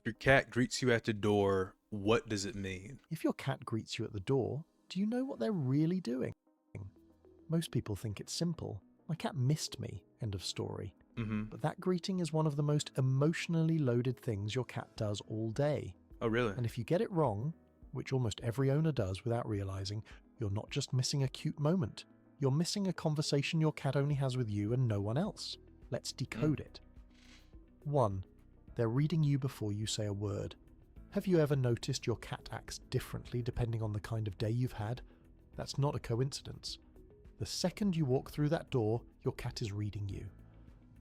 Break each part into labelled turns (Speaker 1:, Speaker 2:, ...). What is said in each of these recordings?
Speaker 1: your cat greets you at the door, what does it mean?
Speaker 2: If your cat greets you at the door, do you know what they're really doing? Most people think it's simple. My cat missed me, end of story.
Speaker 1: Mm-hmm.
Speaker 2: But that greeting is one of the most emotionally loaded things your cat does all day.
Speaker 1: Oh, really?
Speaker 2: And if you get it wrong, which almost every owner does without realizing, you're not just missing a cute moment. You're missing a conversation your cat only has with you and no one else. Let's decode it. 1. They're reading you before you say a word. Have you ever noticed your cat acts differently depending on the kind of day you've had? That's not a coincidence. The second you walk through that door, your cat is reading you.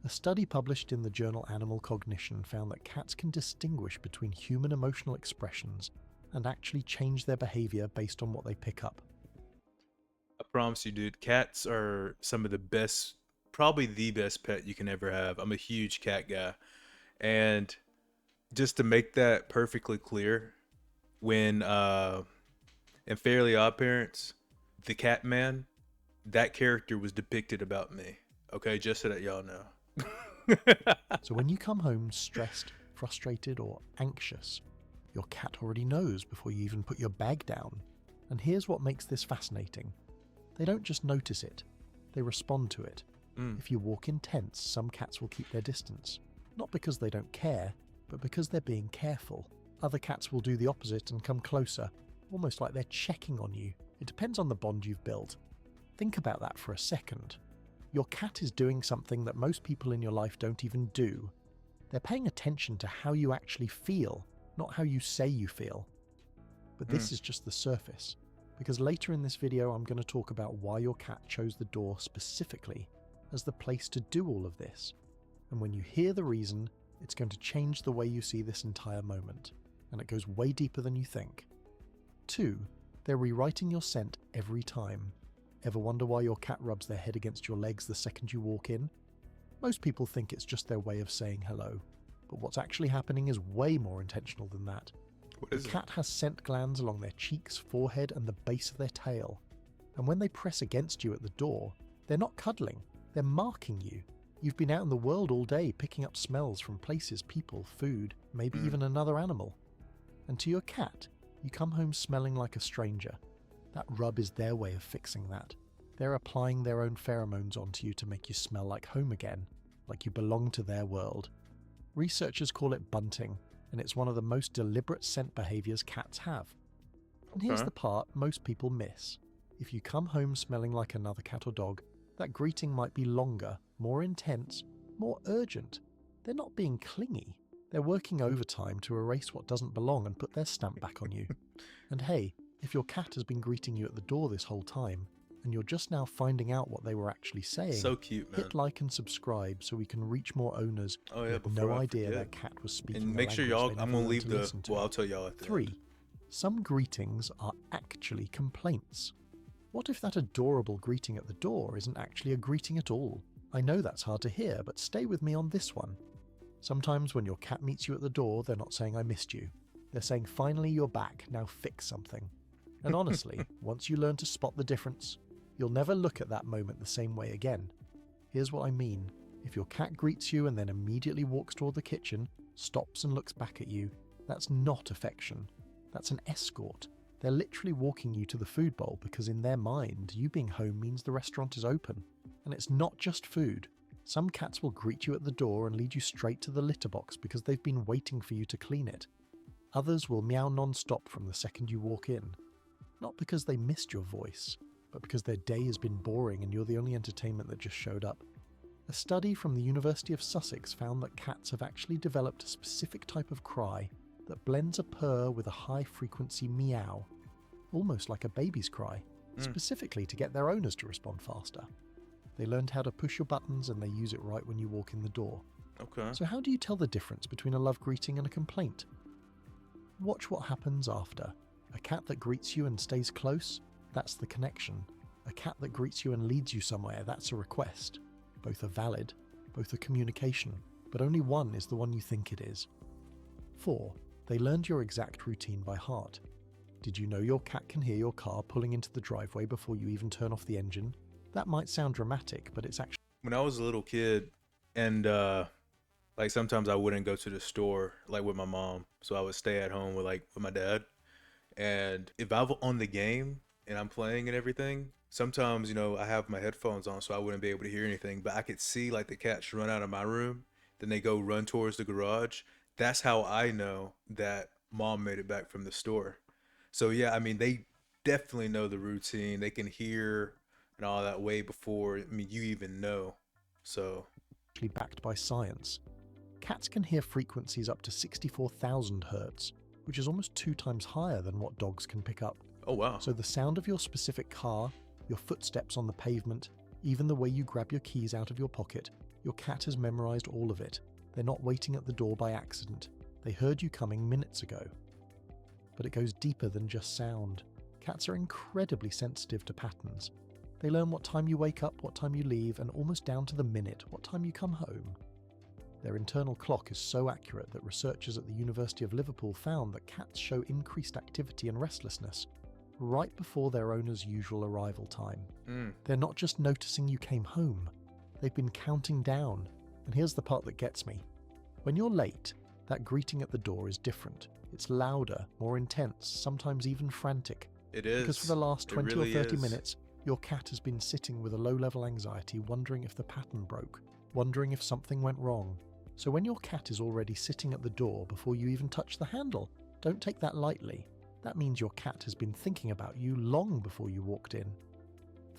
Speaker 2: A study published in the journal Animal Cognition found that cats can distinguish between human emotional expressions and actually change their behavior based on what they pick up.
Speaker 1: I promise you, dude, cats are some of the best, probably the best pet you can ever have. I'm a huge cat guy. And just to make that perfectly clear, when in Fairly Odd Parents, the cat man, that character was depicted about me. Okay, just so that y'all know.
Speaker 2: So when you come home stressed, frustrated, or anxious, your cat already knows before you even put your bag down. And here's what makes this fascinating. They don't just notice it, they respond to it. If you walk in tense, some cats will keep their distance. Not because they don't care, but because they're being careful. Other cats will do the opposite and come closer, almost like they're checking on you. It depends on the bond you've built. Think about that for a second. Your cat is doing something that most people in your life don't even do. They're paying attention to how you actually feel, not how you say you feel. But this is just the surface, because later in this video I'm going to talk about why your cat chose the door specifically as the place to do all of this. And when you hear the reason, it's going to change the way you see this entire moment, and it goes way deeper than you think. 2. They're rewriting your scent every time. Ever wonder why your cat rubs their head against your legs the second you walk in? Most people think it's just their way of saying hello, but what's actually happening is way more intentional than that. The cat has scent glands along their cheeks, forehead, and the base of their tail. And when they press against you at the door, they're not cuddling, they're marking you. You've been out in the world all day picking up smells from places, people, food, maybe even another animal. And to your cat, you come home smelling like a stranger. That rub is their way of fixing that. They're applying their own pheromones onto you to make you smell like home again, like you belong to their world. Researchers call it bunting, and it's one of the most deliberate scent behaviors cats have. And here's the part most people miss. If you come home smelling like another cat or dog, that greeting might be longer, more intense, more urgent. They're not being clingy. They're working overtime to erase what doesn't belong and put their stamp back on you. And hey, if your cat has been greeting you at the door this whole time, and you're just now finding out what they were actually saying,
Speaker 1: So cute, man.
Speaker 2: hit like and subscribe so we can reach more owners
Speaker 1: Oh,
Speaker 2: who
Speaker 1: yeah,
Speaker 2: had
Speaker 1: before
Speaker 2: no
Speaker 1: I
Speaker 2: idea
Speaker 1: forget.
Speaker 2: their cat was speaking
Speaker 1: And
Speaker 2: a
Speaker 1: make sure
Speaker 2: language
Speaker 1: y'all,
Speaker 2: they
Speaker 1: I'm
Speaker 2: never
Speaker 1: going to
Speaker 2: learned
Speaker 1: leave the,
Speaker 2: listen to.
Speaker 1: well, I'll tell y'all at the
Speaker 2: 3.
Speaker 1: end.
Speaker 2: Some greetings are actually complaints. What if that adorable greeting at the door isn't actually a greeting at all? I know that's hard to hear, but stay with me on this one. Sometimes when your cat meets you at the door, they're not saying I missed you. They're saying finally you're back, now fix something. And honestly, once you learn to spot the difference, you'll never look at that moment the same way again. Here's what I mean. If your cat greets you and then immediately walks toward the kitchen, stops and looks back at you, that's not affection. That's an escort. They're literally walking you to the food bowl because in their mind, you being home means the restaurant is open. And it's not just food. Some cats will greet you at the door and lead you straight to the litter box because they've been waiting for you to clean it. Others will meow non-stop from the second you walk in. Not because they missed your voice, but because their day has been boring and you're the only entertainment that just showed up. A study from the University of Sussex found that cats have actually developed a specific type of cry that blends a purr with a high-frequency meow, almost like a baby's cry, specifically to get their owners to respond faster. They learned how to push your buttons and they use it right when you walk in the door.
Speaker 1: Okay.
Speaker 2: So how do you tell the difference between a love greeting and a complaint? Watch what happens after. A cat that greets you and stays close, that's the connection. A cat that greets you and leads you somewhere, that's a request. Both are valid, both are communication, but only one is the one you think it is. 4. They learned your exact routine by heart. Did you know your cat can hear your car pulling into the driveway before you even turn off the engine? That might sound dramatic, but it's actually...
Speaker 1: When I was a little kid and Like sometimes I wouldn't go to the store like with my mom, so I would stay at home with my dad. And if I'm on the game and I'm playing and everything, sometimes, I have my headphones on so I wouldn't be able to hear anything, but I could see like the cats run out of my room, then they go run towards the garage. That's how I know that mom made it back from the store. So yeah, I mean, they definitely know the routine. They can hear and all that way before, I mean, you even know. So,
Speaker 2: Actually backed by science. Cats can hear frequencies up to 64,000 hertz, which is almost 2 times higher than what dogs can pick up.
Speaker 1: oh wow.
Speaker 2: So the sound of your specific car, your footsteps on the pavement, even the way you grab your keys out of your pocket, your cat has memorized all of it. They're not waiting at the door by accident. They heard you coming minutes ago. But it goes deeper than just sound. Cats are incredibly sensitive to patterns. They learn what time you wake up, what time you leave, and almost down to the minute, what time you come home. Their internal clock is so accurate that researchers at the University of Liverpool found that cats show increased activity and restlessness right before their owner's usual arrival time. They're not just noticing you came home, they've been counting down. And here's the part that gets me. When you're late, that greeting at the door is different. It's louder, more intense, sometimes even frantic.
Speaker 1: It is.
Speaker 2: Because for the last
Speaker 1: It
Speaker 2: 20
Speaker 1: really
Speaker 2: or 30
Speaker 1: is.
Speaker 2: minutes, your cat has been sitting with a low-level anxiety, wondering if the pattern broke, wondering if something went wrong. So when your cat is already sitting at the door before you even touch the handle, don't take that lightly. That means your cat has been thinking about you long before you walked in.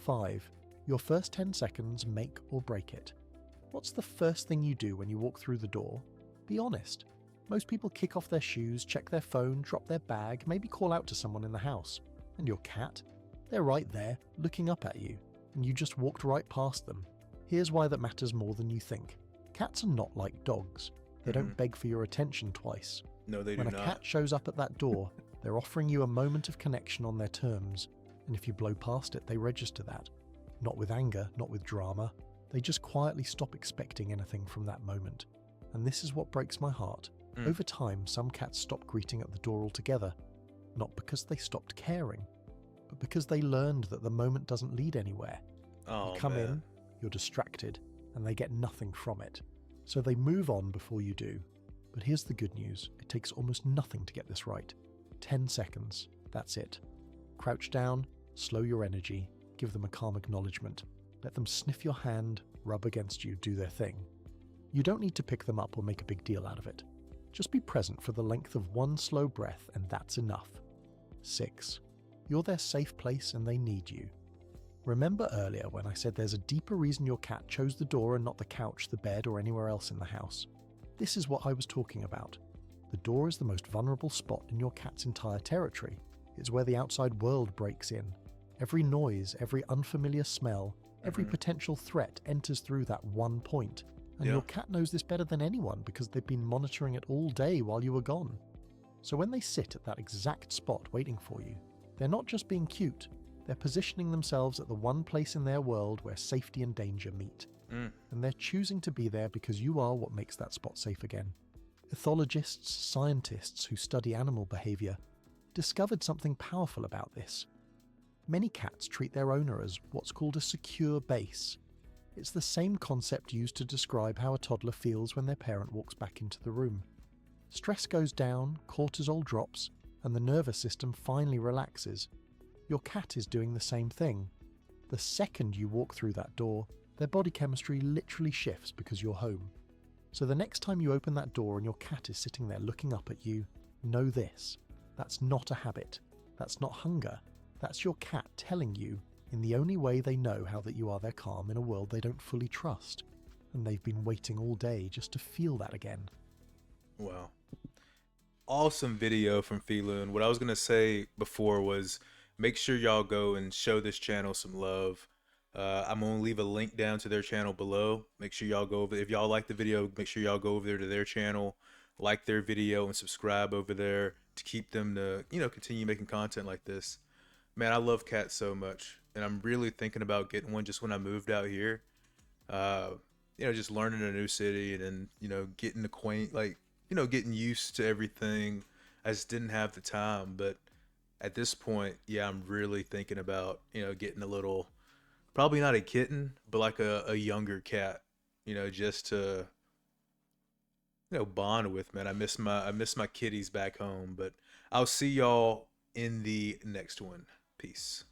Speaker 2: 5. Your first 10 seconds make or break it. What's the first thing you do when you walk through the door? Be honest. Most people kick off their shoes, check their phone, drop their bag, maybe call out to someone in the house. And your cat? They're right there, looking up at you, and you just walked right past them. Here's why that matters more than you think. Cats are not like dogs. They don't beg for your attention twice.
Speaker 1: No, they do
Speaker 2: When a
Speaker 1: not.
Speaker 2: cat shows up at that door, they're offering you a moment of connection on their terms, and if you blow past it, they register that. Not with anger, not with drama. They just quietly stop expecting anything from that moment. And this is what breaks my heart. Over time, some cats stop greeting at the door altogether, not because they stopped caring, but because they learned that the moment doesn't lead anywhere.
Speaker 1: Oh,
Speaker 2: You come
Speaker 1: man.
Speaker 2: in, you're distracted, and they get nothing from it. So they move on before you do. But here's the good news. It takes almost nothing to get this right. 10 seconds. That's it. Crouch down, slow your energy, give them a calm acknowledgement. Let them sniff your hand, rub against you, do their thing. You don't need to pick them up or make a big deal out of it. Just be present for the length of one slow breath, and that's enough. 6. You're their safe place and they need you. Remember earlier when I said there's a deeper reason your cat chose the door and not the couch, the bed, or anywhere else in the house? This is what I was talking about. The door is the most vulnerable spot in your cat's entire territory. It's where the outside world breaks in. Every noise, every unfamiliar smell, every potential threat enters through that one point. And your cat knows this better than anyone because they've been monitoring it all day while you were gone. So when they sit at that exact spot waiting for you, they're not just being cute, they're positioning themselves at the one place in their world where safety and danger meet. And they're choosing to be there because you are what makes that spot safe again. Ethologists, scientists who study animal behavior, discovered something powerful about this. Many cats treat their owner as what's called a secure base. It's the same concept used to describe how a toddler feels when their parent walks back into the room. Stress goes down, cortisol drops, and the nervous system finally relaxes. Your cat is doing the same thing. The second you walk through that door, their body chemistry literally shifts because you're home. So the next time you open that door and your cat is sitting there looking up at you, know this. That's not a habit. That's not hunger. That's your cat telling you, in the only way they know how, that you are their calm in a world they don't fully trust. And they've been waiting all day just to feel that again.
Speaker 1: Wow. Awesome video from Felune. What I was going to say before was make sure y'all go and show this channel some love. I'm going to leave a link down to their channel below. Make sure y'all go over. If y'all like the video, make sure y'all go over there to their channel, like their video, and subscribe over there to keep them to, continue making content like this. Man, I love cats so much, and I'm really thinking about getting one just when I moved out here. Uh, just learning a new city and then, getting getting used to everything. I just didn't have the time, but at this point, yeah, I'm really thinking about, getting a little, probably not a kitten, but like a younger cat, just to bond with, man. I miss my kitties back home, but I'll see y'all in the next one. Peace.